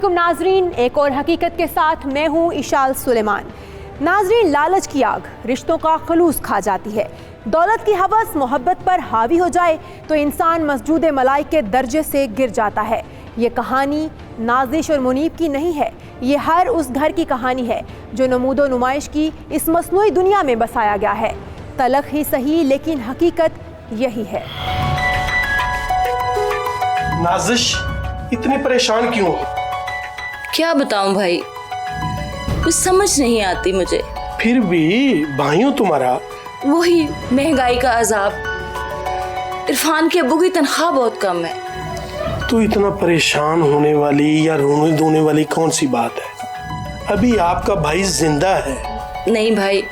अस्सलामुअलैकुम नाजरीन, एक और हकीकत के साथ मैं हूँ इशाल सुलेमान। नाजरीन, लालच की आग रिश्तों का खलूस खा जाती है। दौलत की हवस मोहब्बत पर हावी हो जाए तो इंसान मसजूद मलाइक के दर्जे से गिर जाता है। ये कहानी नाजिश और मुनीब की नहीं है, ये हर उस घर की कहानी है जो नमूदो नुमाइश की इस मसनूई दुनिया में बसाया गया है। तलख ही सही लेकिन हकीकत यही है। नाजिश इतनी परेशान क्यों हो? क्या बताऊं भाई, कुछ समझ नहीं आती मुझे। फिर भी भाइयों तुम्हारा वही महंगाई का अजाब। इरफान के अब्बू की तनख्वाह बहुत कम है। तो इतना परेशान होने वाली या रोने धोने वाली कौन सी बात है? अभी आपका भाई जिंदा है। नहीं भाई,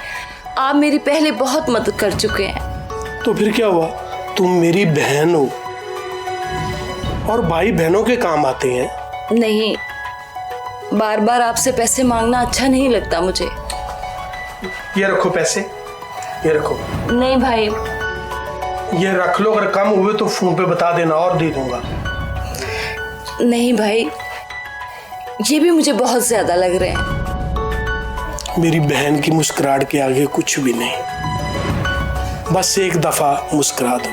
आप मेरी पहले बहुत मदद कर चुके हैं। तो फिर क्या हुआ? तुम मेरी बहन हो और भाई बहनों के काम आते हैं। नहीं, बार बार आपसे पैसे मांगना अच्छा नहीं लगता मुझे। ये रखो पैसे, ये रखो। नहीं भाई, ये रख लो, अगर कम हुए तो फोन पे बता देना और दे दूंगा। नहीं भाई, ये भी मुझे बहुत ज्यादा लग रहे हैं। मेरी बहन की मुस्कुराहट के आगे कुछ भी नहीं। बस एक दफा मुस्कुरा दो।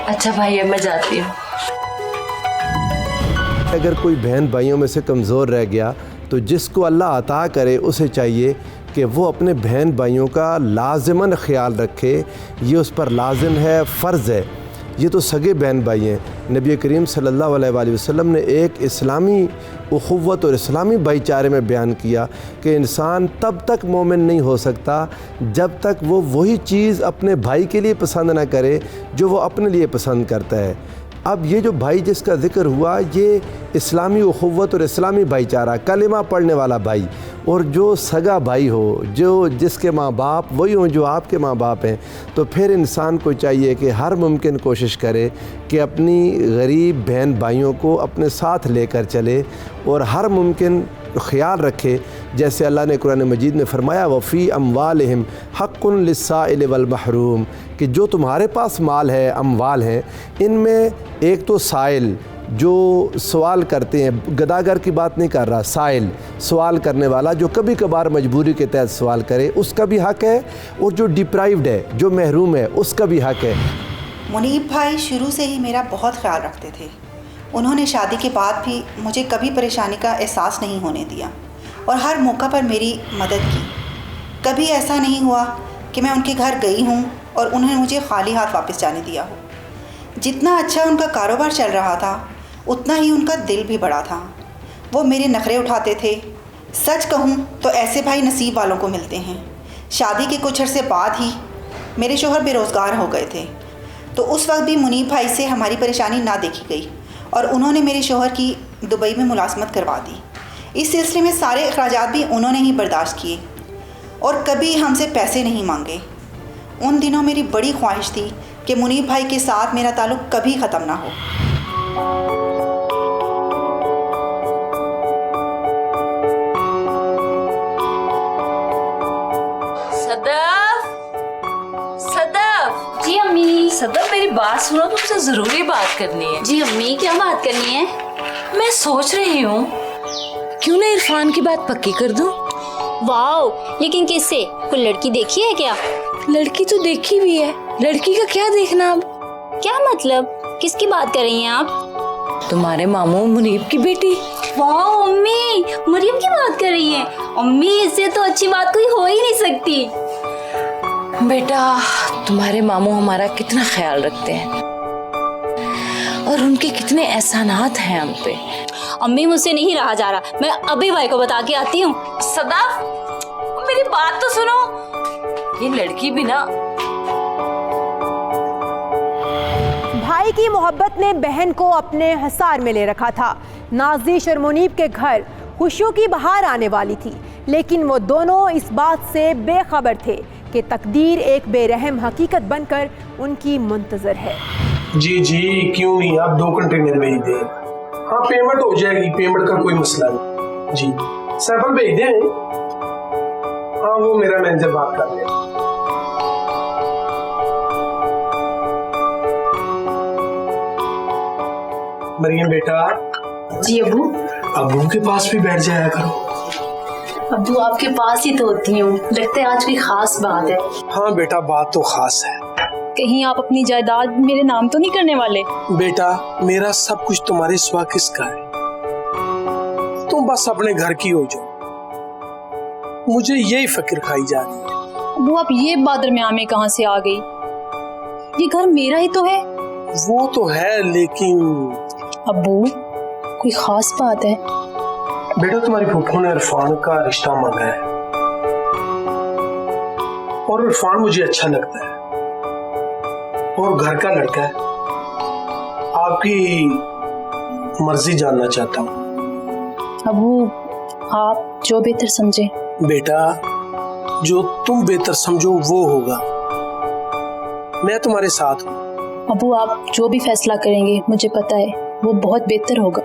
अच्छा भाई, अब मैं जाती हूँ। अगर कोई बहन भाइयों में से कमज़ोर रह गया तो जिसको अल्लाह अता करे उसे चाहिए कि वो अपने बहन भाइयों का लाज़िमन ख्याल रखे। ये उस पर लाजिम है, फ़र्ज़ है। ये तो सगे बहन भाई हैं। नबी करीम सल्लल्लाहु अलैहि वसल्लम ने एक इस्लामी उख़ुव्वत और इस्लामी भाईचारे में बयान किया कि इंसान तब तक मोमिन नहीं हो सकता जब तक वो वही चीज़ अपने भाई के लिए पसंद ना करे जो वो अपने लिए पसंद करता है। अब ये जो भाई जिसका ज़िक्र हुआ, ये इस्लामी उख़ुव्वत और इस्लामी भाईचारा, कलिमा पढ़ने वाला भाई और जो सगा भाई हो, जो जिसके माँ बाप वही हों जो आपके माँ बाप हैं, तो फिर इंसान को चाहिए कि हर मुमकिन कोशिश करे कि अपनी गरीब बहन भाइयों को अपने साथ लेकर चले और हर मुमकिन ख्याल रखे। जैसे अल्लाह ने कुरान मजीद में फरमाया, वफ़ी अम्वालिहिम हक़्क़ुन लिस्साइल वल महरूम, कि जो तुम्हारे पास माल है, अम्वाल हैं, इनमें एक तो साइल जो सवाल करते हैं, गदागर की बात नहीं कर रहा, साइल सवाल करने वाला जो कभी कभार मजबूरी के तहत सवाल करे, उसका भी हक़ है, और जो डिप्राइव्ड है, जो महरूम है, उसका भी हक़ है। मुनीब भाई शुरू से ही मेरा बहुत ख्याल रखते थे। उन्होंने शादी के बाद भी मुझे कभी परेशानी का एहसास नहीं होने दिया और हर मौका पर मेरी मदद की। कभी ऐसा नहीं हुआ कि मैं उनके घर गई हूँ और उन्होंने मुझे खाली हाथ वापस जाने दिया हो। जितना अच्छा उनका कारोबार चल रहा था उतना ही उनका दिल भी बड़ा था। वो मेरे नखरे उठाते थे। सच कहूँ तो ऐसे भाई नसीब वालों को मिलते हैं। शादी के कुछ अरसे बाद ही मेरे शोहर बेरोज़गार हो गए थे, तो उस वक्त भी मुनीब भाई से हमारी परेशानी ना देखी गई और उन्होंने मेरे शोहर की दुबई में मुलाजमत करवा दी। इस सिलसिले में सारे अखराजात भी उन्होंने ही बर्दाश्त किए और कभी हमसे पैसे नहीं मांगे। उन दिनों मेरी बड़ी ख्वाहिश थी कि मुनीब भाई के साथ मेरा ताल्लुक़ कभी ख़त्म ना हो। सदफ, सदफ। जी अम्मी। सदफ, मेरी बात सुनो, तुमसे जरूरी बात करनी है। जी अम्मी, क्या बात करनी है? मैं सोच रही हूँ क्यों ना इरफान की बात पक्की कर दूं। वाह, लेकिन किससे? कोई लड़की देखी है क्या? लड़की तो देखी भी है, लड़की का क्या देखना अब? क्या मतलब? किसकी बात कर रही हैं आप? तुम्हारे मामू मुनीब की बेटी। वाह अम्मी, मरियम की बात कर रही हैं? अम्मी, इससे तो अच्छी बात कोई हो ही नहीं सकती। बेटा, तुम्हारे मामू हमारा कितना ख्याल रखते हैं और उनके कितने एहसानात हैं हम पे। अम्मी, मुझसे नहीं रहा जा रहा, मैं अभी भाई को बता के आती हूँ। सदाफ, मेरी बात तो सुनो। ये लड़की भी ना, भाई की मोहब्बत ने बहन को अपने हिसार में ले रखा था। नाजिश और मुनीब के घर खुशियों की बहार आने वाली थी, लेकिन वो दोनों इस बात से बेखबर थे कि तकदीर एक बेरहम हकीकत बनकर उनकी मुंतजर है। जी जी, क्यों नहीं, आप 2 कंटेनर भेज दें। हाँ, पेमेंट हो जाएगी, पेमेंट का कोई मसला नहीं। जी, सैंपल भेज दें। हाँ, वो मेरा मैनेजर बात कर रहे हैं। मरियम बेटा, जी अबू। अब्बू के पास भी बैठ जाया करो। अबू आपके पास ही तो होती हूँ, लगता है आज कोई खास बात है। हाँ बेटा, बात तो खास है। कहीं आप अपनी जायदाद मेरे नाम तो नहीं करने वाले? बेटा, मेरा सब कुछ तुम्हारे सिवा किसका है? तुम बस अपने घर की हो जाओ, मुझे यही फिक्र खाई जा रही है। अबू आप ये बादर में आमे कहाँ से आ गई? ये घर मेरा ही तो है। वो तो है, लेकिन अबू कोई खास बात है? बेटा, तुम्हारी फूफो ने इरफान का रिश्ता मांगा है और इरफान मुझे अच्छा लगता है और घर का लड़का है। आपकी मर्जी जानना चाहता हूँ। अबू आप जो बेहतर समझे। बेटा, जो तुम बेहतर समझो वो होगा। मैं तुम्हारे साथ हूँ। अबू आप जो भी फैसला करेंगे मुझे पता है वो बहुत बेहतर होगा।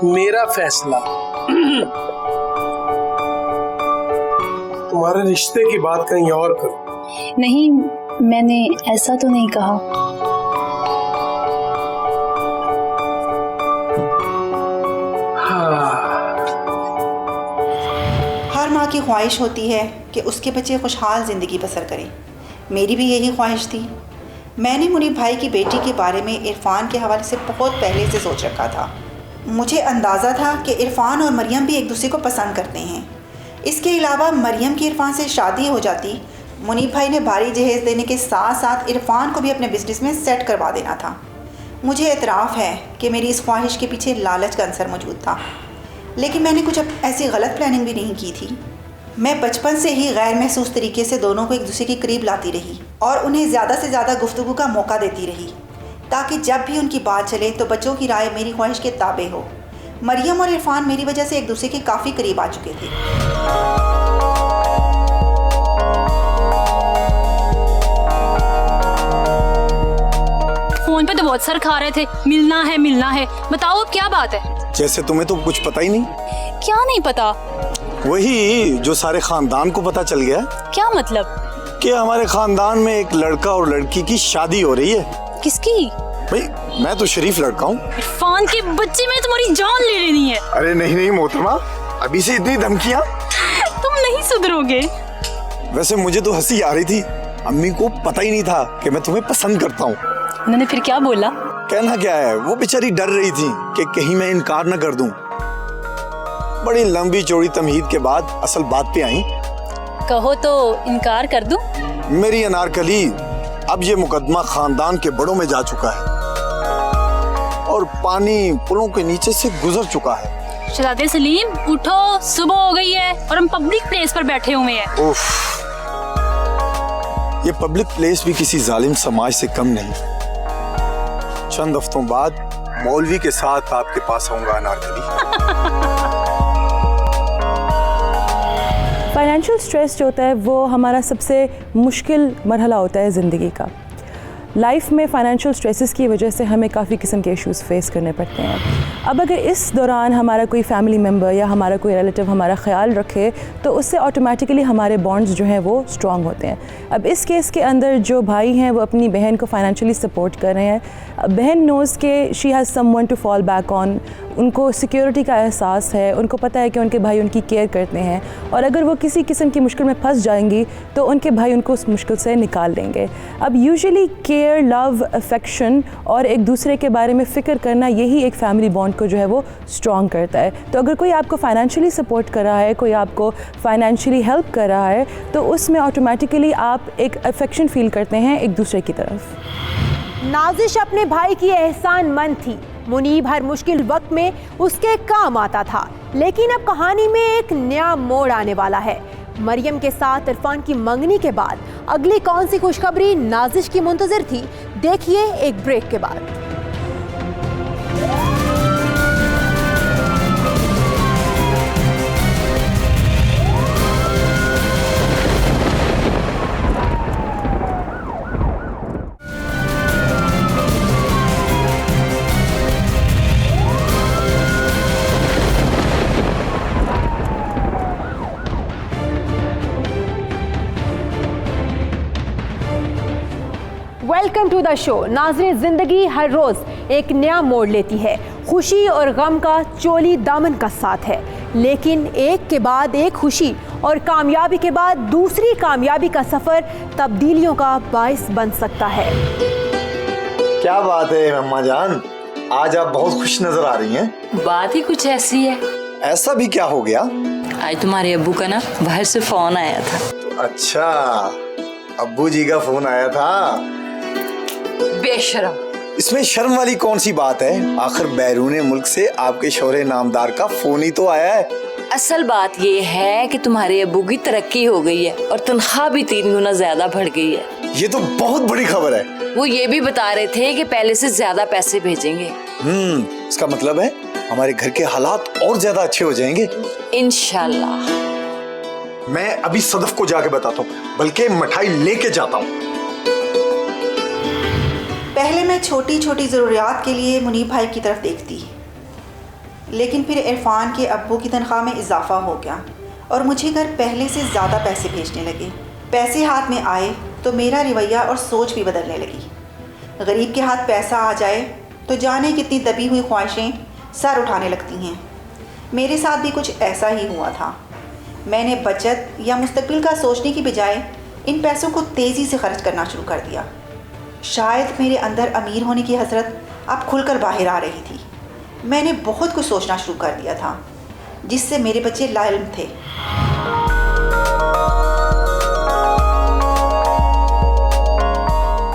मेरा फैसला तुम्हारे रिश्ते की बात कहीं और करो। नहीं, मैंने ऐसा तो नहीं कहा। हर माँ की ख्वाहिश होती है कि उसके बच्चे खुशहाल ज़िंदगी बसर करें। मेरी भी यही ख्वाहिश थी। मैंने मुनीब भाई की बेटी के बारे में इरफान के हवाले से बहुत पहले से सोच रखा था। मुझे अंदाज़ा था कि इरफान और मरियम भी एक दूसरे को पसंद करते हैं। इसके अलावा मरियम की इरफान से शादी हो जाती, मुनीब भाई ने भारी जहेज़ देने के साथ साथ इरफान को भी अपने बिजनेस में सेट करवा देना था। मुझे एतराफ़ है कि मेरी इस ख्वाहिश के पीछे लालच का अंसर मौजूद था, लेकिन मैंने कुछ ऐसी गलत प्लानिंग भी नहीं की थी। मैं बचपन से ही गैर महसूस तरीके से दोनों को एक दूसरे के करीब लाती रही और उन्हें ज़्यादा से ज़्यादा गुफ्तगू का मौका देती रही, ताकि जब भी उनकी बात चले तो बच्चों की राय मेरी ख्वाहिश के ताबे हो। मरियम और इरफान मेरी वजह से एक दूसरे के काफ़ी करीब आ चुके थे। फोन पे तो बहुत सर खा रहे थे, मिलना है। बताओ अब क्या बात है? जैसे तुम्हें तो कुछ पता ही नहीं। क्या नहीं पता? वही जो सारे खानदान को पता चल गया। क्या मतलब? कि हमारे खानदान में एक लड़का और लड़की की शादी हो रही है। किसकी? भाई मैं तो शरीफ लड़का हूँ। इरफान के बच्चे में तुम्हारी जान ले लेनी है। अरे नहीं मोहतरमा, अभी से इतनी धमकियाँ? तुम नहीं सुधरोगे। वैसे मुझे तो हंसी आ रही थी, अम्मी को पता ही नहीं था कि मैं तुम्हें पसंद करता हूँ। उन्होंने फिर क्या बोला? कहना क्या है, वो बेचारी डर रही थी कि कहीं मैं इनकार न कर दूं। बड़ी लंबी चौड़ी तमहीद के बाद असल बात पे आई। कहो तो इनकार कर दूं? मेरी अनारकली, अब ये मुकदमा खानदान के बड़ों में जा चुका है और पानी पुलों के नीचे से गुजर चुका है। शहजादे सलीम उठो, सुबह हो गई है और हम पब्लिक प्लेस पर बैठे हुए हैं। उफ, ये पब्लिक प्लेस भी किसी जालिम समाज से कम नहीं। चंद हफ्तों बाद मौलवी के साथ आपके पास आऊंगा अनारकली। फाइनेंशियल स्ट्रेस जो होता है वो हमारा सबसे मुश्किल मरहला होता है ज़िंदगी का। लाइफ में फ़ाइनेंशियल स्ट्रेसेस की वजह से हमें काफ़ी किस्म के इश्यूज़ फेस करने पड़ते हैं। अब अगर इस दौरान हमारा कोई फैमिली मेम्बर या हमारा कोई रिलेटिव हमारा ख्याल रखे तो उससे ऑटोमेटिकली हमारे बॉन्ड्स जो हैं वो स्ट्रॉन्ग होते हैं। अब इस केस के अंदर जो भाई हैं वो अपनी बहन को फाइनेंशियली सपोर्ट कर रहे हैं। बहन नोज़ के she has someone to fall back on, उनको सिक्योरिटी का एहसास है, उनको पता है कि उनके भाई उनकी केयर करते हैं और अगर वो किसी किस्म की मुश्किल में फंस जाएंगी तो उनके भाई उनको उस मुश्किल से निकाल लेंगे। अब यूजुअली केयर, लव, अफेक्शन और एक दूसरे के बारे में फ़िक्र करना, यही एक फ़ैमिली बॉन्ड को जो है वो स्ट्रॉन्ग करता है। तो अगर कोई आपको फाइनेंशियली सपोर्ट कर रहा है, कोई आपको फाइनेंशियली हेल्प कर रहा है, तो उसमें ऑटोमेटिकली आप एक अफेक्शन फील करते हैं एक दूसरे की तरफ। नाजिश अपने भाई की एहसानमंद थी। मुनीब हर मुश्किल वक्त में उसके काम आता था, लेकिन अब कहानी में एक नया मोड़ आने वाला है। मरियम के साथ इरफान की मंगनी के बाद अगली कौन सी खुशखबरी नाजिश की मुंतजिर थी, देखिए एक ब्रेक के बाद। Welcome to the show. नाज़रीन, ज़िंदगी हर रोज़ एक नया मोड़ लेती है। खुशी और गम का चोली दामन का साथ है, लेकिन एक के बाद एक खुशी और कामयाबी के बाद दूसरी कामयाबी का सफर तब्दीलियों का बाइस बन सकता है। क्या बात है अम्मा जान, आज आप बहुत खुश नजर आ रही हैं। बात ही कुछ ऐसी है। ऐसा भी क्या हो गया? आज तुम्हारे अब्बू का ना बाहर से फोन आया था। अच्छा, अब्बू जी का फोन आया था। बेशरम। इसमें शर्म वाली कौन सी बात है? आखिर बैरूने मुल्क से आपके शौहरे नामदार का फोन ही तो आया है। असल बात ये है कि तुम्हारे अब्बू की तरक्की हो गई है और तनख्वाह भी 3 गुना ज्यादा बढ़ गई है। ये तो बहुत बड़ी खबर है। वो ये भी बता रहे थे कि पहले से ज्यादा पैसे भेजेंगे। इसका मतलब है हमारे घर के हालात और ज्यादा अच्छे हो जाएंगे इंशाल्लाह। मैं अभी सदफ को जाके बताता हूँ, बल्कि मिठाई लेके जाता हूँ। पहले मैं छोटी छोटी ज़रूरियात के लिए मुनीब भाई की तरफ देखती, लेकिन फिर इरफान के अब्बू की तनख्वाह में इजाफा हो गया और मुझे घर पहले से ज़्यादा पैसे भेजने लगे। पैसे हाथ में आए तो मेरा रवैया और सोच भी बदलने लगी। गरीब के हाथ पैसा आ जाए तो जाने कितनी दबी हुई ख्वाहिशें सर उठाने लगती हैं। मेरे साथ भी कुछ ऐसा ही हुआ था। मैंने बचत या मुस्तकबिल का सोचने की बजाय इन पैसों को तेज़ी से खर्च करना शुरू कर दिया। शायद मेरे अंदर अमीर होने की हसरत अब खुलकर बाहर आ रही थी। मैंने बहुत कुछ सोचना शुरू कर दिया था जिससे मेरे बच्चे लाइल्म थे।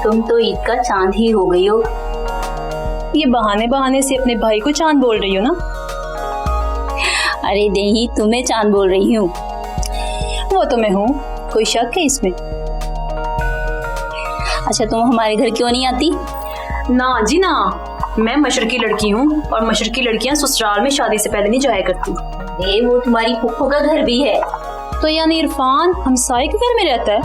तुम तो ईद का चांद ही हो गई हो। ये बहाने बहाने से अपने भाई को चांद बोल रही हो ना? अरे नहीं, तुम्हें चांद बोल रही हूँ। वो तो मैं हूँ, कोई शक है इसमें? अच्छा, तुम हमारे घर क्यों नहीं आती? ना जी ना, मैं मशरकी लड़की हूँ और मशरकी लड़कियाँ ससुराल में शादी से पहले नहीं जाया करती। वो तुम्हारी फुफ्फो का घर भी है। तो यानी इरफान हमसाये के घर में रहता है?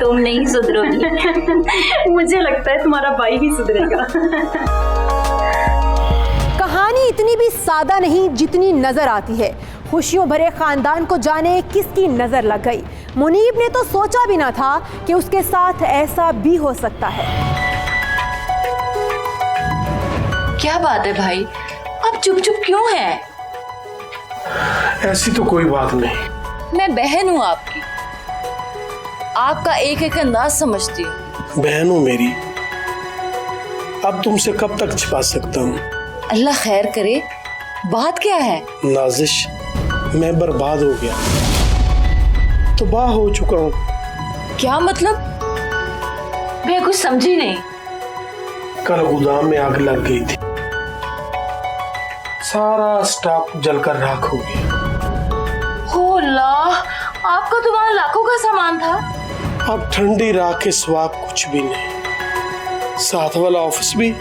तुम नहीं सुधरोगी। मुझे लगता है तुम्हारा भाई ही सुधरेगा। कहानी इतनी भी सादा नहीं जितनी नजर आती है। खुशियों भरे खानदान को जाने किसकी नजर लग गई। मुनीब ने तो सोचा भी ना था कि उसके साथ ऐसा भी हो सकता है। क्या बात है भाई, आप चुप चुप क्यों हैं? ऐसी तो कोई बात नहीं। मैं बहन हूँ आपकी, आपका एक एक अंदाज समझती हूँ। बहन हो मेरी, अब तुमसे कब तक छिपा सकता हूँ? अल्लाह खैर करे, बात क्या है? नाजिश, मैं बर्बाद हो गया, तबाह हो चुका हूँ। क्या मतलब? मैं कुछ समझी नहीं। कल गोदाम में आग लग गई थी, सारा स्टॉक जलकर राख हो गया। हो अल्लाह, आपका तो वहाँ लाखों का सामान था। अब ठंडी राख के सिवा कुछ भी नहीं। साथ वाला ऑफिस भी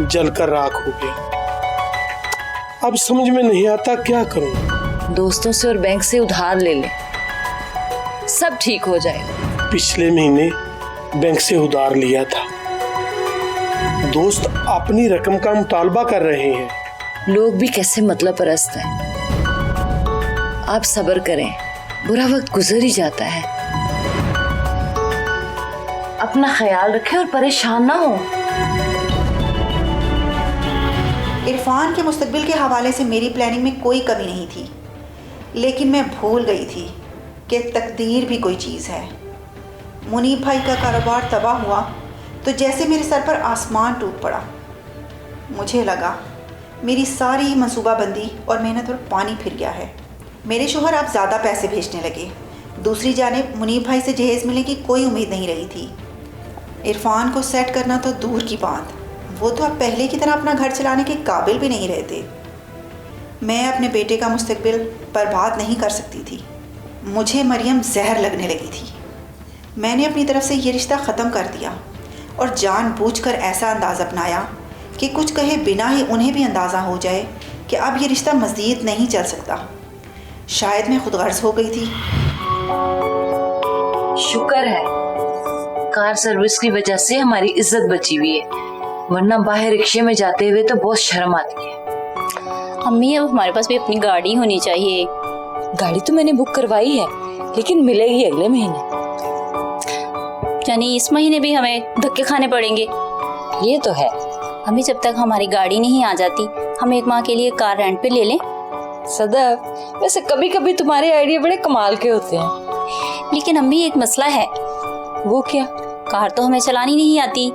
जलकर राख हो गया। अब समझ में नहीं आता क्या करूं। दोस्तों से और बैंक से उधार ले ले, सब ठीक हो जाएगा। पिछले महीने बैंक से उधार लिया था। दोस्त अपनी रकम का मुतालबा कर रहे हैं। लोग भी कैसे मतलब परस्त हैं। आप सब्र करें, बुरा वक्त गुजर ही जाता है। अपना ख्याल रखें और परेशान ना हो। इरफान के मुस्तकबिल के हवाले से मेरी प्लानिंग में कोई कमी नहीं थी, लेकिन मैं भूल गई थी कि तकदीर भी कोई चीज़ है। मुनीब भाई का कारोबार तबाह हुआ तो जैसे मेरे सर पर आसमान टूट पड़ा। मुझे लगा मेरी सारी मंसूबाबंदी और मेहनत पर पानी फिर गया है। मेरे शोहर अब ज़्यादा पैसे भेजने लगे। दूसरी जानिब मुनीब भाई से जहेज़ मिलने की कोई उम्मीद नहीं रही थी। इरफान को सेट करना तो दूर की बात, वो तो अब पहले की तरह अपना घर चलाने के काबिल भी नहीं रहते। मैं अपने बेटे का मुस्तकबिल बर्बाद नहीं कर सकती थी। मुझे मरियम जहर लगने लगी थी। मैंने अपनी तरफ से ये रिश्ता ख़त्म कर दिया और जानबूझकर ऐसा अंदाज़ अपनाया कि कुछ कहे बिना ही उन्हें भी अंदाज़ा हो जाए कि अब ये रिश्ता मज़ीद नहीं चल सकता। शायद मैं खुदगर्ज़ हो गई थी। शुक्र है कार सर्विस की वजह से हमारी इज्जत बची हुई है, वरना बाहर रिक्शे में जाते हुए तो बहुत शर्म आती है। अम्मी, अब हमारे पास भी अपनी गाड़ी होनी चाहिए। गाड़ी तो मैंने बुक करवाई है, लेकिन मिलेगी अगले महीने। यानी इस महीने भी हमें धक्के खाने पड़ेंगे। ये तो है, अभी जब तक हमारी गाड़ी नहीं आ जाती हम एक माह के लिए कार रेंट पे ले लें। सदफ, वैसे कभी कभी तुम्हारे आइडिया बड़े कमाल के होते हैं। लेकिन अम्मी एक मसला है। वो क्या? कार तो हमें चलानी नहीं आती।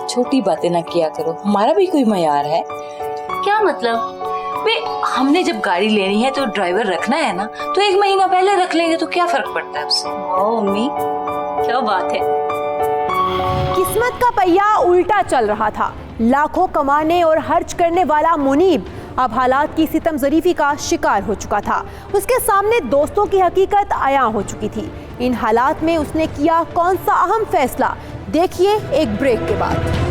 छोटी बातें ना किया करो, हमारा भी कोई मयार है। क्या मतलब? वे हमने जब गाड़ी लेनी है तो ड्राइवर रखना है ना, तो 1 महीना पहले रख लेंगे तो क्या फर्क पड़ता है उससे। ओ अम्मी क्या बात है। किस्मत का पहिया उल्टा चल रहा था। लाखों कमाने और खर्च करने वाला मुनीब अब हालात की सितम ज़रीफी का शिकार हो चुका था। उसके सामने दोस्तों की हकीकत आया हो चुकी थी। इन हालात में उसने किया कौन सा अहम फैसला, देखिए एक ब्रेक के बाद।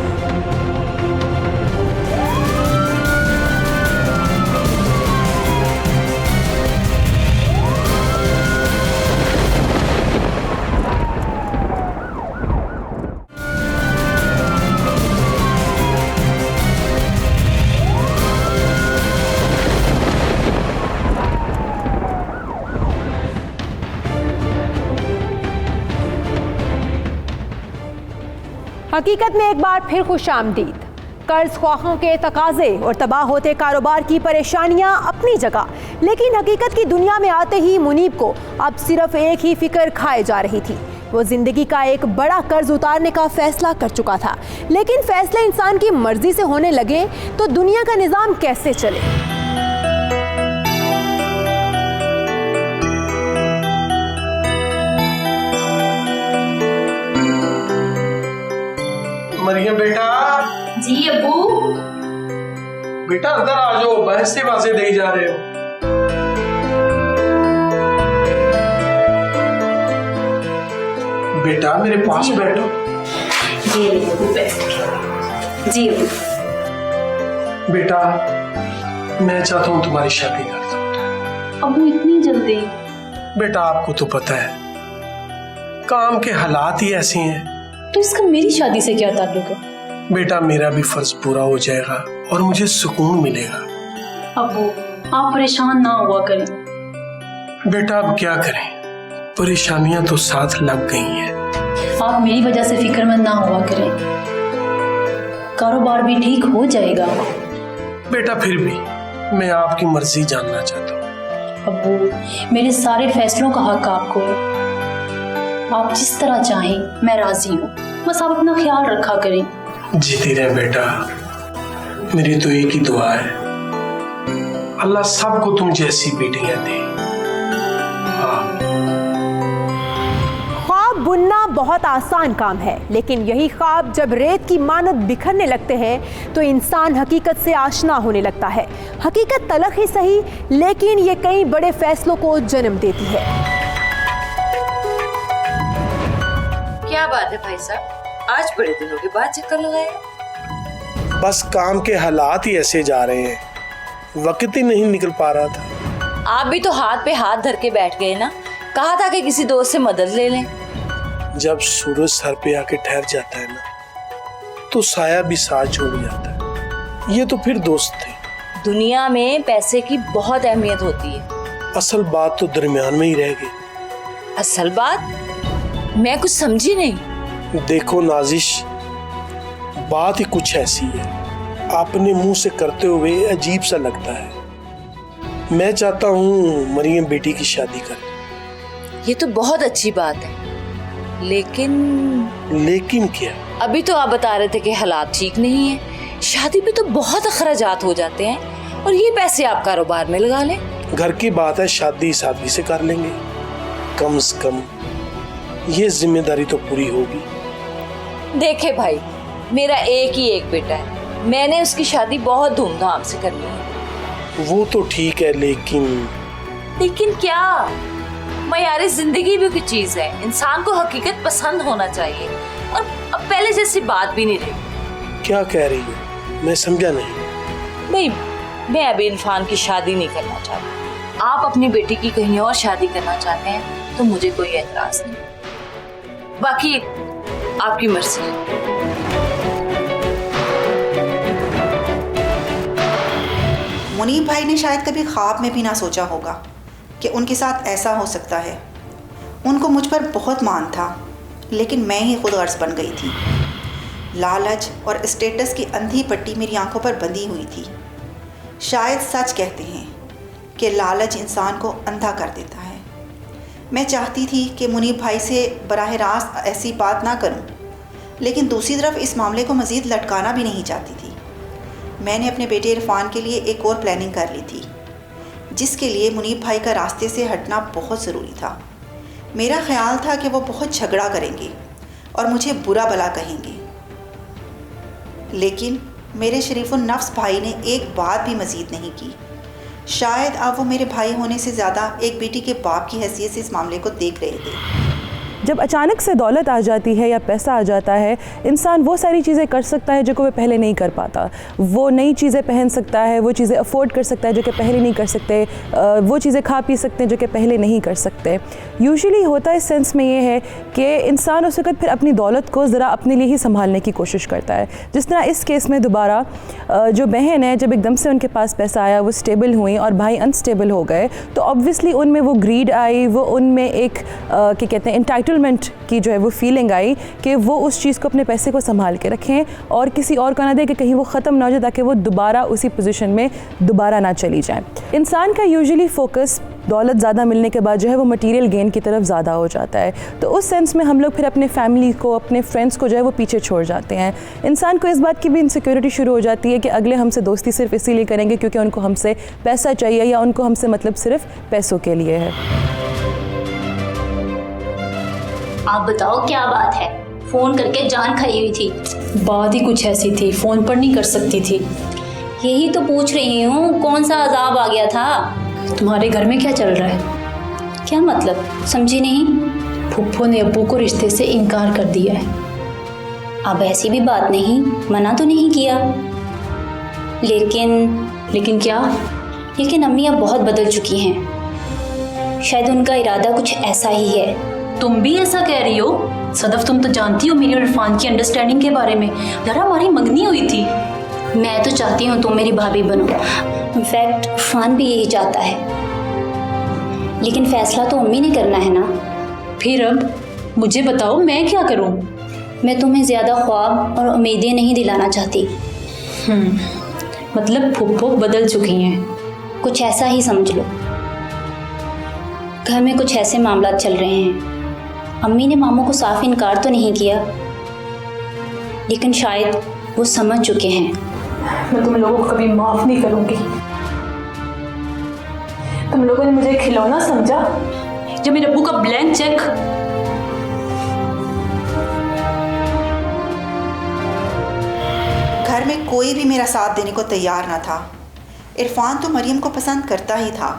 हकीकत में एक बार फिर खुशामदीद। कर्ज ख्वाहों के तकाजे और तबाह होते कारोबार की परेशानियां अपनी जगह, लेकिन हकीकत की दुनिया में आते ही मुनीब को अब सिर्फ एक ही फिक्र खाए जा रही थी। वो जिंदगी का एक बड़ा कर्ज उतारने का फैसला कर चुका था, लेकिन फैसले इंसान की मर्जी से होने लगे तो दुनिया का निजाम कैसे चले। मरियम बेटा। जी अब्बू। बेटा अंदर आ जाओ, बहस से बातें दे जा रहे हो। बेटा मेरे पास बैठो। जी अब्बू बैठ। जी अब्बू। बेटा मैं चाहता हूँ तुम्हारी शादी कर दूं। अब्बू इतनी जल्दी? बेटा आपको तो पता है काम के हालात ही ऐसे हैं। तो इसका मेरी शादी से क्या ताल्लुक है? बेटा मेरा भी फर्ज पूरा हो जाएगा और मुझे सुकून मिलेगा। अब्बू आप परेशान ना हुआ करें। बेटा अब क्या करें, परेशानियां तो साथ लग गई हैं। आप मेरी वजह से फिक्रमंद ना हुआ करें, कारोबार भी ठीक हो जाएगा। बेटा फिर भी मैं आपकी मर्जी जानना चाहता हूँ। अब्बू मेरे सारे फैसलों का हक आपको है। आप जिस तरह चाहें मैं राजी हूँ, बस आप अपना ख्याल रखा करें। जीती रहे बेटा, मेरी तो एक ही दुआ है, अल्लाह सबको तुम जैसी बेटियां दे। ख्वाब बुनना बहुत आसान काम है, लेकिन यही ख्वाब जब रेत की मानद बिखरने लगते हैं तो इंसान हकीकत से आशना होने लगता है। हकीकत तलख ही सही, लेकिन ये कई बड़े फैसलों को जन्म देती है। क्या बात है भाई साहब, आज बड़े दिनों के बाद चक्कर लगाया? बस काम के हालात ही ऐसे जा रहे हैं, वक्त ही नहीं निकल पा रहा था। आप भी तो हाथ पे हाथ धर के बैठ गए ना, कहा था कि किसी दोस्त से मदद ले लें। जब सूरज सर पे आके ठहर जाता है ना, तो साया भी साथ छोड़ जाता है। ये तो फिर दोस्त थे। दुनिया में पैसे की बहुत अहमियत होती है। असल बात तो दरमियान में ही रह गई। असल बात? मैं कुछ समझी नहीं। देखो नाजिश, बात ही कुछ ऐसी है, अपने मुंह से करते हुए अजीब सा लगता है। मैं चाहता हूँ मरियम बेटी की शादी कर। ये तो बहुत अच्छी बात है, लेकिन क्या? अभी तो आप बता रहे थे कि हालात ठीक नहीं है, शादी पे तो बहुत अखराजात हो जाते हैं, और ये पैसे आप कारोबार में लगा लें। घर की बात है, शादी सादगी से कर लेंगे, कम से कम ये जिम्मेदारी तो पूरी होगी। देखे भाई, मेरा एक ही एक बेटा है, मैंने उसकी शादी बहुत धूमधाम से करनी है। वो तो ठीक है, लेकिन क्या? मयारी जिंदगी भी कोई चीज है, इंसान को हकीकत पसंद होना चाहिए, और अब पहले जैसी बात भी नहीं रही। क्या कह रही हो, मैं समझा नहीं। भाई मैं अभी इरफान की शादी नहीं करना चाहती। आप अपनी बेटी की कहीं और शादी करना चाहते हैं तो मुझे कोई एतराज नहीं, बाकी आपकी मर्जी है। मुनीब भाई ने शायद कभी ख्वाब में भी ना सोचा होगा कि उनके साथ ऐसा हो सकता है। उनको मुझ पर बहुत मान था, लेकिन मैं ही खुद गर्ज बन गई थी। लालच और स्टेटस की अंधी पट्टी मेरी आंखों पर बंधी हुई थी। शायद सच कहते हैं कि लालच इंसान को अंधा कर देता है। मैं चाहती थी कि मुनीब भाई से बराह रास्त ऐसी बात ना करूं, लेकिन दूसरी तरफ इस मामले को मज़ीद लटकाना भी नहीं चाहती थी। मैंने अपने बेटे इरफान के लिए एक और प्लानिंग कर ली थी, जिसके लिए मुनीब भाई का रास्ते से हटना बहुत ज़रूरी था। मेरा ख्याल था कि वो बहुत झगड़ा करेंगे और मुझे बुरा भला कहेंगे, लेकिन मेरे शरीफुन नफ्स भाई ने एक बात भी मज़ीद नहीं की। शायद अब वो मेरे भाई होने से ज़्यादा एक बेटी के बाप की हैसियत से इस मामले को देख रहे थे। जब अचानक से दौलत आ जाती है या पैसा आ जाता है, इंसान वो सारी चीज़ें कर सकता है जो कि वह पहले नहीं कर पाता। वो नई चीज़ें पहन सकता है, वो चीज़ें अफोर्ड कर सकता है जो कि पहले नहीं कर सकते, वो चीज़ें खा पी सकते हैं जो कि पहले नहीं कर सकते। यूजुअली होता इस सेंस में ये है कि इंसान उस वक्त फिर अपनी दौलत को ज़रा अपने लिए ही संभालने की कोशिश करता है। जिस तरह इस केस में दोबारा जो बहन है, जब एकदम से उनके पास पैसा आया, वो स्टेबल हुई और भाई अनस्टेबल हो गए, तो ऑब्वियसली उनमें वो ग्रीड आई, वो उनमें एक क्या कहते हैं एंटाइटलमेंट की जो है वो फीलिंग आई कि वो उस चीज़ को, अपने पैसे को संभाल के रखें और किसी और को ना दे कि कहीं वो ख़त्म ना हो जाए, ताकि वो दोबारा उसी पोजीशन में दोबारा ना चली जाए। इंसान का यूजुअली फोकस दौलत ज़्यादा मिलने के बाद जो है वो मटेरियल गेन की तरफ ज़्यादा हो जाता है। तो उस सेंस में हम लोग फिर अपने फैमिली को, अपने फ्रेंड्स को जो है वो पीछे छोड़ जाते हैं। इंसान को इस बात की भी इनसिक्योरिटी शुरू हो जाती है कि अगले हमसे दोस्ती सिर्फ इसीलिए करेंगे क्योंकि उनको हमसे पैसा चाहिए, या उनको हमसे मतलब सिर्फ पैसों के लिए है। आप बताओ क्या बात है? फोन करके जान खाई हुई थी। बात ही कुछ ऐसी थी, फोन पर नहीं कर सकती थी। यही तो पूछ रही हूँ, कौन सा अजाब आ गया था? तुम्हारे घर में क्या चल रहा है? क्या मतलब, समझी नहीं? फुप्पो ने अब्बू को रिश्ते से इनकार कर दिया है। अब ऐसी भी बात नहीं, मना तो नहीं किया, लेकिन क्या? लेकिन अम्मी अब बहुत बदल चुकी हैं। शायद उनका इरादा कुछ ऐसा ही है। तुम भी ऐसा कह रही हो? सदफ, तुम तो जानती हो मेरी और इरफान की अंडरस्टैंडिंग के बारे में। जरा हमारी मंगनी हुई थी। मैं तो चाहती हूँ तुम मेरी भाभी बनो। इनफैक्ट इरफान भी यही चाहता है, लेकिन फैसला तो अम्मी ने करना है ना। फिर अब मुझे बताओ, मैं क्या करूँ? मैं तुम्हें ज़्यादा ख्वाब और उम्मीदें नहीं दिलाना चाहती। मतलब फुप्पो बदल चुकी हैं? कुछ ऐसा ही समझ लो। घर में कुछ ऐसे मामला चल रहे हैं। अम्मी ने मामू को साफ इनकार तो नहीं किया, लेकिन शायद वो समझ चुके हैं। मैं तुम लोगों को कभी माफ नहीं करूंगी। तुम लोगों ने मुझे खिलौना समझा, जब मेरे अब्बू का ब्लैंक चेक। घर में कोई भी मेरा साथ देने को तैयार ना था। इरफान तो मरियम को पसंद करता ही था,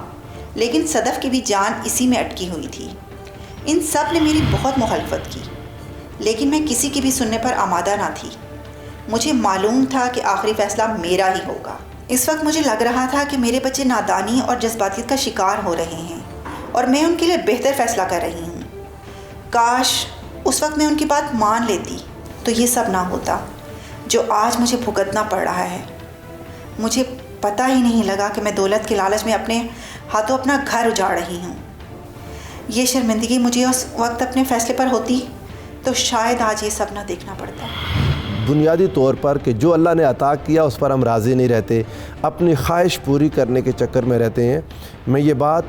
लेकिन सदफ की भी जान इसी में अटकी हुई थी। इन सब ने मेरी बहुत मुखालफत की, लेकिन मैं किसी की भी सुनने पर आमादा ना थी। मुझे मालूम था कि आखिरी फ़ैसला मेरा ही होगा। इस वक्त मुझे लग रहा था कि मेरे बच्चे नादानी और जज्बातियत का शिकार हो रहे हैं और मैं उनके लिए बेहतर फ़ैसला कर रही हूँ। काश उस वक्त मैं उनकी बात मान लेती तो ये सब ना होता जो आज मुझे भुगतना पड़ रहा है। मुझे पता ही नहीं लगा कि मैं दौलत के लालच में अपने हाथों अपना घर उजाड़ रही हूँ। ये शर्मिंदगी मुझे उस वक्त अपने फ़ैसले पर होती तो शायद आज ये सब ना देखना पड़ता। बुनियादी तौर पर कि जो अल्लाह ने अता किया उस पर हम राज़ी नहीं रहते, अपनी ख्वाहिश पूरी करने के चक्कर में रहते हैं। मैं ये बात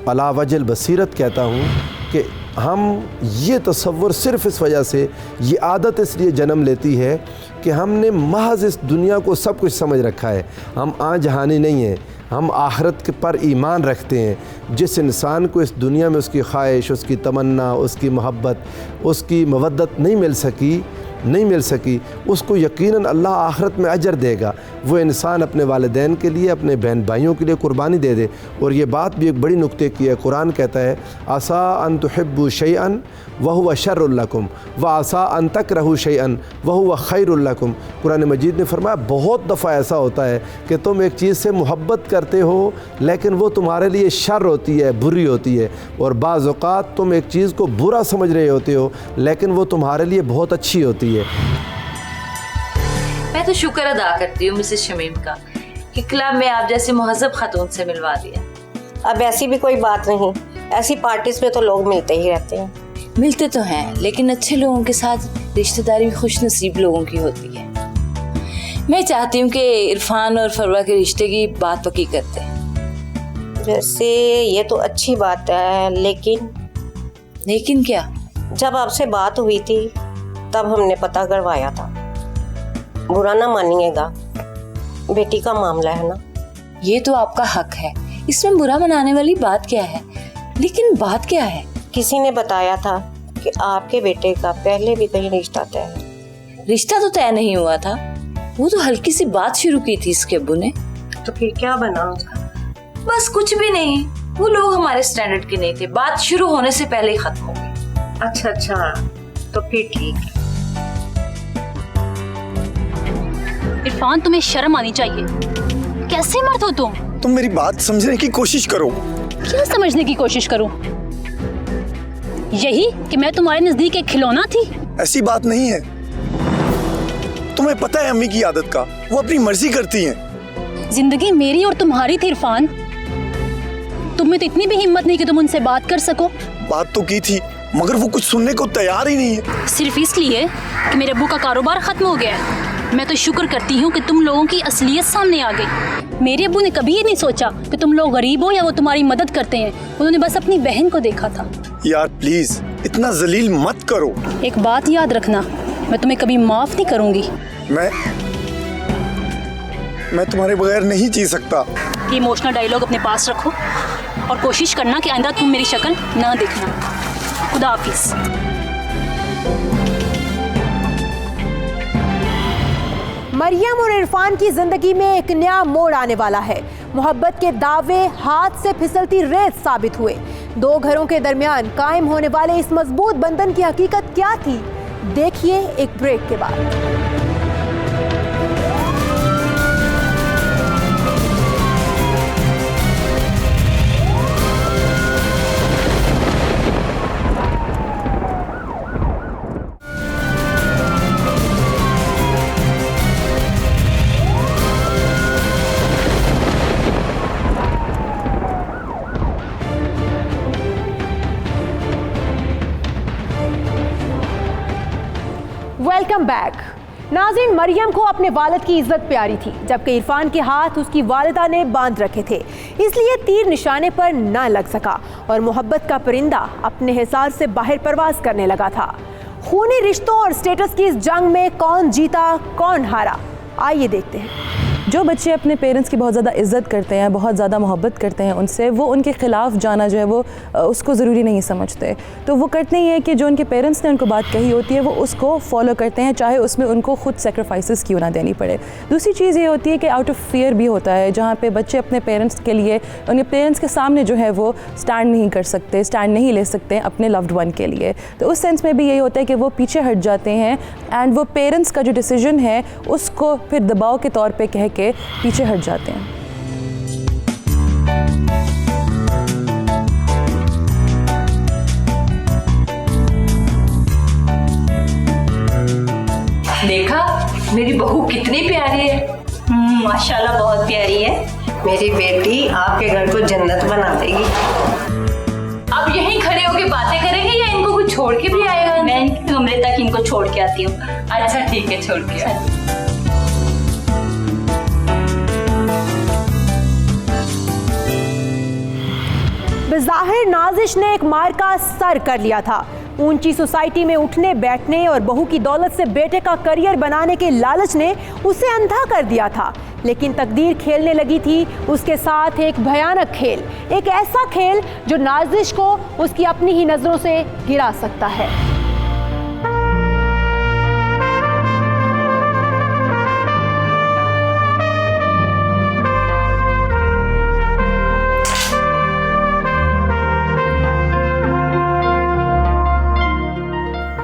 अला वजल बसीरत कहता हूँ कि हम ये तसव्वुर सिर्फ़ इस वजह से, ये आदत इसलिए जन्म लेती है कि हमने महज इस दुनिया को सब कुछ समझ रखा है। हम जहानी नहीं हैं, हम आखिरत के पर ईमान रखते हैं। जिस इंसान को इस दुनिया में उसकी ख्वाहिश, उसकी तमन्ना, उसकी मोहब्बत, उसकी मवद्दत नहीं मिल सकी, उसको यकीनन अल्लाह आखिरत में अजर देगा। वो इंसान अपने वालिदैन के लिए, अपने बहन भाइयों के लिए कुर्बानी दे दे। और ये बात भी एक बड़ी नुक्ते की है। कुरान कहता है आसा अन तुहिब्बु शैअन वहुव शर्रुल लकुम व आसा अन तकरहु शैअन वहुव खैरुल लकुम। कुरान मजीद ने फरमाया बहुत दफ़ा ऐसा होता है कि तुम एक चीज़ से मोहब्बत करते हो लेकिन वो तुम्हारे लिए शर होती है, बुरी होती है, और बाज़ औक़ात तुम एक चीज़ को बुरा समझ रहे होते हो लेकिन वो तुम्हारे लिए बहुत अच्छी होती है। मैं तो शुक्र अदा करती हूँ मिसेस शमीम का कि क्लब में आप जैसे मुहज़्ज़ब खातून से मिलवा दिया। अब ऐसी भी कोई बात नहीं, ऐसी पार्टीज में तो लोग मिलते ही रहते हैं। मिलते तो हैं, लेकिन अच्छे लोगों के साथ रिश्तेदारी भी खुश नसीब लोगों की होती है। मैं चाहती हूँ कि इरफान और फरवा के रिश्ते की बात पक्की करते हैं। वैसे ये तो अच्छी बात है, लेकिन क्या? जब आपसे बात हुई थी तब हमने पता करवाया था। बुरा ना मानिएगा, बेटी का मामला है ना। ये तो आपका हक है, इसमें बुरा मनाने वाली बात क्या है? लेकिन बात क्या है? किसी ने बताया था कि आपके बेटे का पहले भी कहीं रिश्ता तय है। रिश्ता तो तय नहीं हुआ था, वो तो हल्की सी बात शुरू की थी इसके अब्बू ने। तो फिर क्या बना उसका? बस कुछ भी नहीं, वो लोग हमारे स्टैंडर्ड के नहीं थे, बात शुरू होने से पहले ही खत्म हो गई। अच्छा, तो फिर ठीक है। इरफान, तुम्हें शर्म आनी चाहिए। कैसे मर्द हो तुम मेरी बात समझने की कोशिश करो। क्या समझने की कोशिश करूं? यही कि मैं तुम्हारे नजदीक एक खिलौना थी? ऐसी बात नहीं है। तुम्हें पता है अम्मी की आदत का, वो अपनी मर्जी करती हैं। जिंदगी मेरी और तुम्हारी थी इरफान। तुम में तो इतनी भी हिम्मत नहीं कि तुम उनसे बात कर सको। बात तो की थी, मगर वो कुछ सुनने को तैयार ही नहीं है। सिर्फ इसलिए कि मेरे अब्बू का कारोबार खत्म हो गया है। मैं तो शुक्र करती हूँ कि तुम लोगों की असलियत सामने आ गई। मेरे अब्बू ने कभी ये नहीं सोचा कि तुम लोग गरीब हो या वो तुम्हारी मदद करते हैं। उन्होंने बस अपनी बहन को देखा था। यार प्लीज इतना जलील मत करो। एक बात याद रखना, मैं तुम्हें कभी माफ नहीं करूंगी। मैं तुम्हारे बगैर नहीं जी सकता। ये इमोशनल डायलॉग अपने पास रखो और कोशिश करना कि आइंदा तुम मेरी शक्ल ना देखना। खुदा हाफिज। मरियम और इरफान की जिंदगी में एक नया मोड़ आने वाला है। मोहब्बत के दावे हाथ से फिसलती रेत साबित हुए। दो घरों के दरमियान कायम होने वाले इस मजबूत बंधन की हकीकत क्या थी, देखिए एक ब्रेक के बाद। Welcome back. नाज़रीन, मरियम को अपने वालिद की इज्जत प्यारी थी, जबकि इरफान के हाथ उसकी वालिदा ने बांध रखे थे, इसलिए तीर निशाने पर ना लग सका और मोहब्बत का परिंदा अपने हिसार से बाहर परवाज करने लगा था। खूनी रिश्तों और स्टेटस की इस जंग में कौन जीता कौन हारा, आइए देखते हैं। जो बच्चे अपने पेरेंट्स की बहुत ज़्यादा इज़्ज़त करते हैं, बहुत ज़्यादा मोहब्बत करते हैं उनसे, वो उनके ख़िलाफ़ जाना जो है वो उसको ज़रूरी नहीं समझते। तो वो करते ही है कि जो उनके पेरेंट्स ने उनको बात कही होती है वो उसको फॉलो करते हैं, चाहे उसमें उनको खुद सेक्रीफाइसेस क्यों ना देनी पड़े। दूसरी चीज़ ये होती है कि आउट ऑफ फियर भी होता है, जहाँ पे बच्चे अपने पेरेंट्स के लिए, उनके पेरेंट्स के सामने जो है वो स्टैंड नहीं कर सकते, स्टैंड नहीं ले सकते अपने लव्ड वन के लिए। तो उस सेंस में भी यही होता है कि वो पीछे हट जाते हैं एंड वो पेरेंट्स का जो डिसीजन है उसको फिर दबाव के तौर पर कह के पीछे हट जाते हैं। देखा मेरी बहू कितनी प्यारी है। माशाल्लाह बहुत प्यारी है। मेरी बेटी आपके घर को जन्नत बना देगी। अब यहीं खड़े होके बातें करेंगे या इनको कुछ छोड़ के भी आएगा? मैं इनके कमरे तक इनको छोड़ के आती हूँ। अच्छा ठीक है, छोड़ के आओ। बज़ाहिर नाजिश ने एक मार का सर कर लिया था। ऊंची सोसाइटी में उठने बैठने और बहू की दौलत से बेटे का करियर बनाने के लालच ने उसे अंधा कर दिया था, लेकिन तकदीर खेलने लगी थी उसके साथ एक भयानक खेल, एक ऐसा खेल जो नाजिश को उसकी अपनी ही नजरों से गिरा सकता है।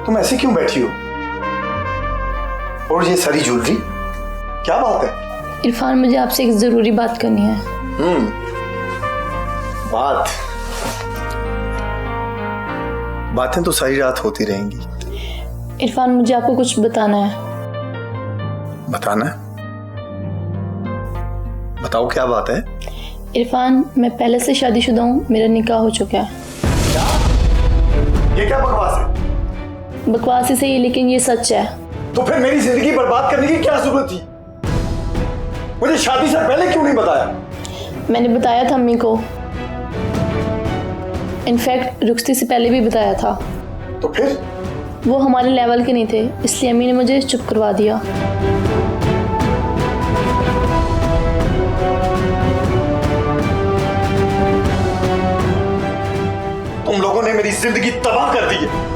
तुम ऐसे क्यों बैठी हो? और ये सारी ज्वेलरी, क्या बात है? इरफान, मुझे आपसे एक ज़रूरी बात करनी है। बातें तो सारी रात होती रहेंगी। इरफान, मुझे आपको कुछ बताना है। बताना है? बताओ क्या बात है? इरफान, मैं पहले से शादीशुदा हूँ, मेरा निकाह हो चुका है। ये क्या बकवास है? बकवास ही सही, लेकिन ये सच है। तो फिर मेरी जिंदगी बर्बाद करने की क्या जरूरत थी? मुझे शादी से पहले क्यों नहीं बताया? मैंने बताया था अम्मी को, इनफैक्ट रुखसती से पहले भी बताया था। तो फिर वो हमारे लेवल के नहीं थे, इसलिए अम्मी ने मुझे चुप करवा दिया। तुम लोगों ने मेरी जिंदगी तबाह कर दी है।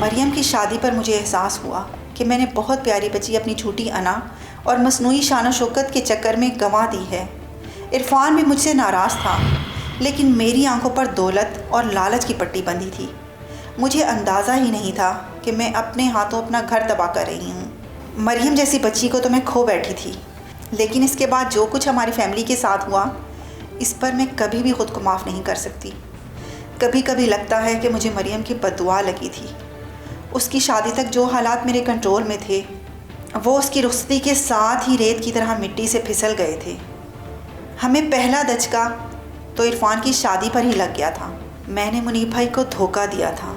मरियम की शादी पर मुझे एहसास हुआ कि मैंने बहुत प्यारी बच्ची अपनी झूठी अना और मसनूई शान शौकत के चक्कर में गंवा दी है। इरफान भी मुझसे नाराज़ था, लेकिन मेरी आंखों पर दौलत और लालच की पट्टी बंधी थी। मुझे अंदाज़ा ही नहीं था कि मैं अपने हाथों अपना घर तबाह कर रही हूँ। मरियम जैसी बच्ची को तो मैं खो बैठी थी, लेकिन इसके बाद जो कुछ हमारी फैमिली के साथ हुआ, इस पर मैं कभी भी ख़ुद को माफ़ नहीं कर सकती। कभी कभी लगता है कि मुझे मरियम की बद्दुआ लगी थी। उसकी शादी तक जो हालात मेरे कंट्रोल में थे, वो उसकी रुखसती के साथ ही रेत की तरह मिट्टी से फिसल गए थे। हमें पहला दचका तो इरफान की शादी पर ही लग गया था। मैंने मुनीब भाई को धोखा दिया था,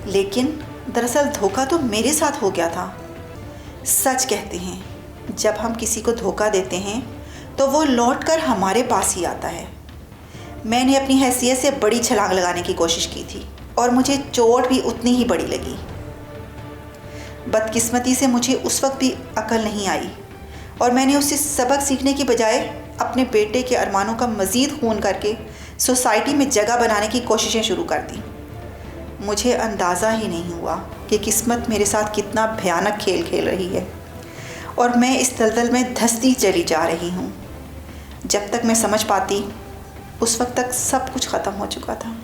लेकिन दरअसल धोखा तो मेरे साथ हो गया था। सच कहते हैं, जब हम किसी को धोखा देते हैं तो वो लौटकर हमारे पास ही आता है। मैंने अपनी हैसियत से बड़ी छलांग लगाने की कोशिश की थी और मुझे चोट भी उतनी ही बड़ी लगी। बदकिस्मती से मुझे उस वक्त भी अकल नहीं आई और मैंने उससे सबक सीखने की बजाय अपने बेटे के अरमानों का मज़ीद खून करके सोसाइटी में जगह बनाने की कोशिशें शुरू कर दी। मुझे अंदाज़ा ही नहीं हुआ कि किस्मत मेरे साथ कितना भयानक खेल खेल रही है और मैं इस दलदल में धंसती चली जा रही हूँ। जब तक मैं समझ पाती, उस वक्त तक सब कुछ ख़त्म हो चुका था।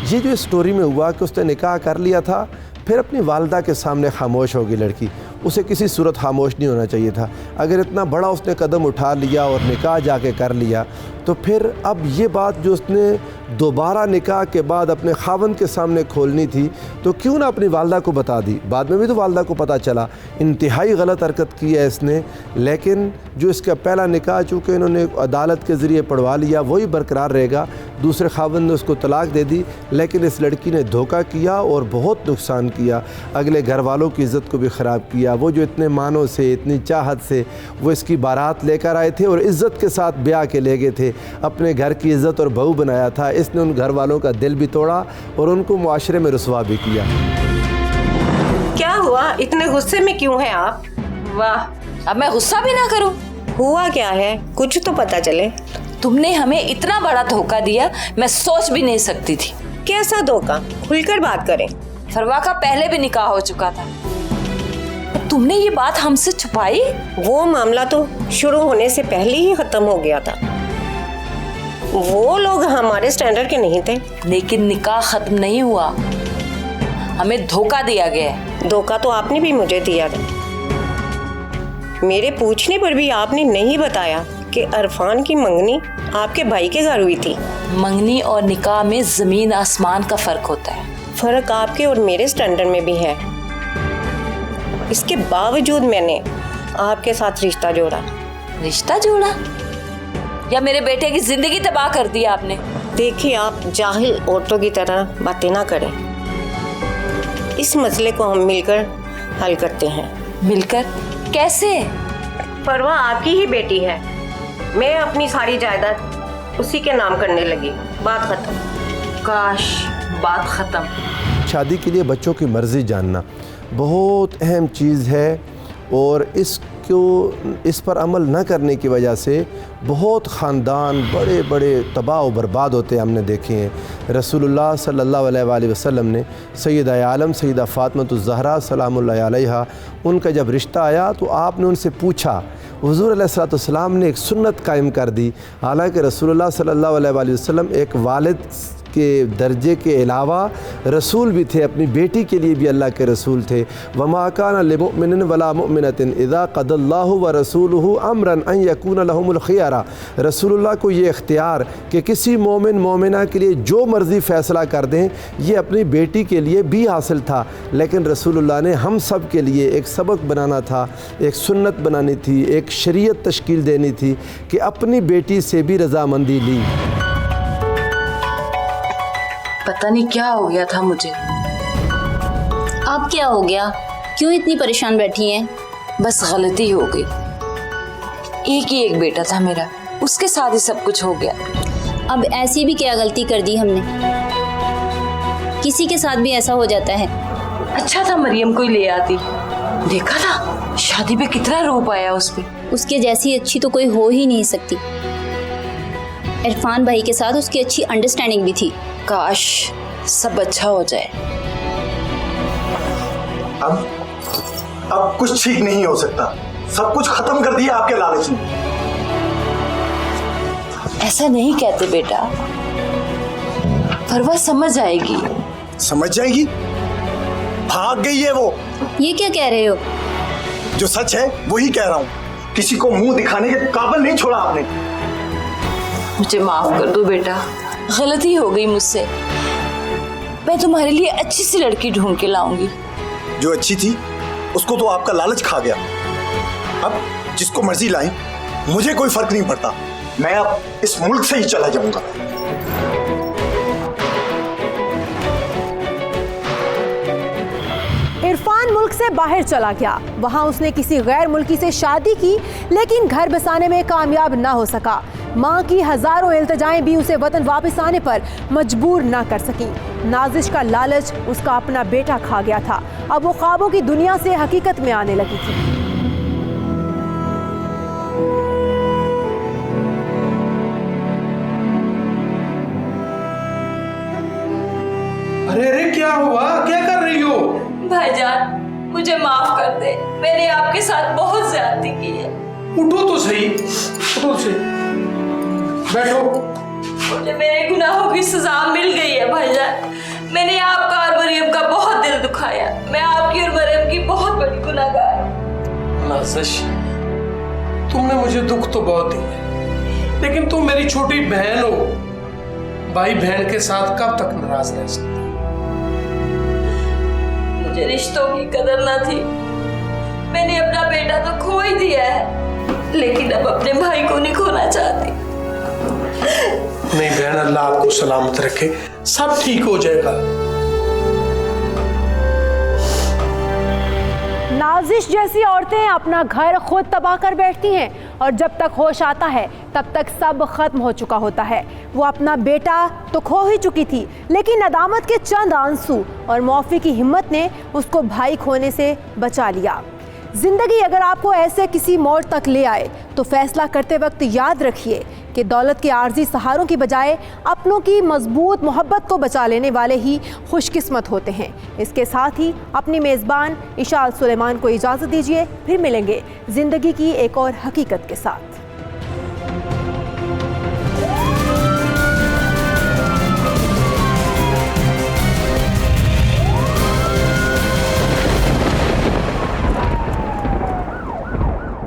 ये जो स्टोरी में हुआ कि उसने निकाह कर लिया था, फिर अपनी वालदा के सामने खामोश होगी लड़की। उसे किसी सूरत खामोश नहीं होना चाहिए था। अगर इतना बड़ा उसने कदम उठा लिया और निकाह जाके कर लिया, तो फिर अब ये बात जो उसने दोबारा निकाह के बाद अपने खावंद के सामने खोलनी थी, तो क्यों ना अपनी वालदा को बता दी। बाद में भी तो वालदा को पता चला। इंतहाई गलत हरकत की है इसने, लेकिन जो इसका पहला निकाह चूँकि इन्होंने अदालत के ज़रिए पढ़वा लिया, वही बरकरार रहेगा। दूसरे खावंद ने उसको तलाक दे दी, लेकिन इस लड़की ने धोखा किया और बहुत नुकसान किया। अगले घर वालों की इज़्ज़त को भी ख़राब किया। वो जो इतने मानों से, इतनी चाहत से वो इसकी बारात लेकर आए थे और इज़्ज़त के साथ ब्याह के ले गए थे, अपने घर की इज़्ज़त और बहू बनाया था, इसने उन घर वालों का दिल भी तोड़ा और उनको मुआशरे में रुसवा भी किया। क्या हुआ? इतने गुस्से में क्यों हैं आप? वाह, अब मैं गुस्सा भी ना करूं? हुआ क्या है? कुछ तो पता चले। तुमने हमें इतना बड़ा धोखा दिया, मैं सोच भी नहीं सकती थी। कैसा धोखा? खुलकर बात करें। फरवा का पहले भी निकाह हो चुका था, तुमने ये बात हमसे छुपाई? वो मामला तो शुरू होने से पहले ही खत्म हो गया था। वो लोग हमारे स्टैंडर्ड के नहीं थे। लेकिन निकाह खत्म नहीं हुआ, हमें धोखा दिया गया है। धोखा तो आपने भी मुझे दिया था। मेरे पूछने पर भी आपने नहीं बताया कि इरफान की मंगनी आपके भाई के घर हुई थी। मंगनी और निकाह में जमीन आसमान का फर्क होता है। फर्क आपके और मेरे स्टैंडर्ड में भी है। इसके बावजूद मैंने आपके साथ रिश्ता जोड़ा। रिश्ता जोड़ा? या मेरे बेटे की जिंदगी तबाह कर दी आपने? देखिए, आप जाहिल औरतों की तरह बातें ना करें। इस मसले को हम मिलकर हल करते हैं। मिलकर? कैसे? फरवा आपकी ही बेटी है। मैं अपनी सारी जायदाद उसी के नाम करने लगी। बात खत्म। काश बात खत्म। शादी के लिए बच्चों की मर्ज़ी जानना बहुत अहम चीज़ है और इस पर अमल न करने की वजह से बहुत ख़ानदान बड़े बड़े तबाह व बर्बाद होते हैं, हमने देखे हैं। रसूलुल्लाह सल्लल्लाहु अलैहि वसल्लम ने सैयदा आलम सैयदा फ़ातिमतुज़ ज़हरा सलामुल्लाहि अलैहा, उनका जब रिश्ता आया तो आपने उनसे पूछा। हुज़ूर अलैहिस्सलाम ने एक सुन्नत कायम कर दी। हालांकि रसूलुल्लाह सल्लल्लाहु अलैहि वसल्लम एक वालिद के दर्जे के अलावा रसूल भी थे, अपनी बेटी के लिए भी अल्लाह के रसूल थे। वमा काना लिमुमिनिन वला मुमिनतिन इज़ा क़दल्लाहु व रसूलुहु अमरन अन यकून लहुमुल खियरा। रसूलुल्लाह को ये इख्तियार कि किसी मोमिन मोमिना के लिए जो मर्ज़ी फ़ैसला कर दें, ये अपनी बेटी के लिए भी हासिल था। लेकिन रसूलुल्लाह ने हम सब के लिए एक सबक बनाना था, एक सुन्नत बनानी थी, एक शरीयत तश्कील देनी थी कि अपनी बेटी से भी रज़ामंदी ली। पता नहीं क्या हो गया था मुझे। अब क्या हो गया? क्यों इतनी परेशान बैठी हैं? बस गलती हो गई। एक ही एक बेटा था मेरा, उसके साथ ही सब कुछ हो गया। अब ऐसी भी क्या गलती कर दी हमने? किसी के साथ भी ऐसा हो जाता है। अच्छा था मरियम को ही ले आती। देखा था शादी पे कितना रूप आया उस पे। उसके जैसी अच्छी तो कोई हो ही नहीं सकती। इरफान भाई के साथ उसकी अच्छी अंडरस्टैंडिंग भी थी। काश सब अच्छा हो जाए। अब कुछ ठीक नहीं हो सकता। सब कुछ खत्म कर दिया आपके लालच ने। ऐसा नहीं कहते बेटा, फरवा समझ आएगी। समझ जाएगी? भाग गई है वो। ये क्या कह रहे हो? जो सच है वही कह रहा हूँ। किसी को मुंह दिखाने के काबिल नहीं छोड़ा आपने। मुझे माफ कर दो बेटा, गलती हो गई मुझसे। मैं तुम्हारे लिए अच्छी सी लड़की ढूंढ के लाऊंगी। जो अच्छी थी उसको तो आपका लालच खा गया। अब जिसको मर्जी लाई, मुझे कोई फर्क नहीं पड़ता। मैं अब इस मुल्क से ही चला जाऊंगा। इरफान मुल्क से बाहर चला गया। वहां उसने किसी गैर मुल्की से शादी की, लेकिन घर बसाने में कामयाब ना हो सका। मां की हजारों इल्तिजाएं भी उसे वतन वापस आने पर मजबूर ना कर सकी। नाजिश का लालच उसका अपना बेटा खा गया था। अब वो ख्वाबों की दुनिया से हकीकत में आने लगी थी। अरे अरे क्या हुआ? क्या कर रही हो? भाईजान मुझे माफ कर दे, मैंने आपके साथ बहुत ज्यादती की है। उठो तो सही, उठो तो सही, बैठो। मुझे मेरे गुनाहों की सजा मिल गई है भाईजान। मैंने आपका और मरियम का बहुत दिल दुखाया। मैं आपकी और मरियम की बहुत बड़ी गुनाहगार हूं। नाज़िश, तुमने मुझे दुख तो बहुत दिया, लेकिन तुम मेरी छोटी बहन हो। भाई बहन के साथ कब तक नाराज रह सकते? मुझे रिश्तों की कदर ना थी। मैंने अपना बेटा तो खो ही दिया है, लेकिन अब अपने भाई को नहीं खोना चाहती। नहीं बहन, अल्लाह आपको सलामत रखे, सब ठीक हो जाएगा। नाजिश जैसी औरतें अपना घर खुद तबाह कर बैठती हैं, और जब तक होश आता है तब तक सब खत्म हो चुका होता है। वो अपना बेटा तो खो ही चुकी थी, लेकिन नदामत के चंद आंसू और मौफी की हिम्मत ने उसको भाई खोने से बचा लिया। जिंदगी अगर आपको ऐसे किसी मोड़ तक ले आए तो फैसला करते वक्त याद रखिए कि दौलत के आर्जी सहारों की बजाय अपनों की मजबूत मोहब्बत को बचा लेने वाले ही खुशकिस्मत होते हैं। इसके साथ ही अपनी मेज़बान इशाल सुलेमान को इजाज़त दीजिए। फिर मिलेंगे ज़िंदगी की एक और हकीकत के साथ।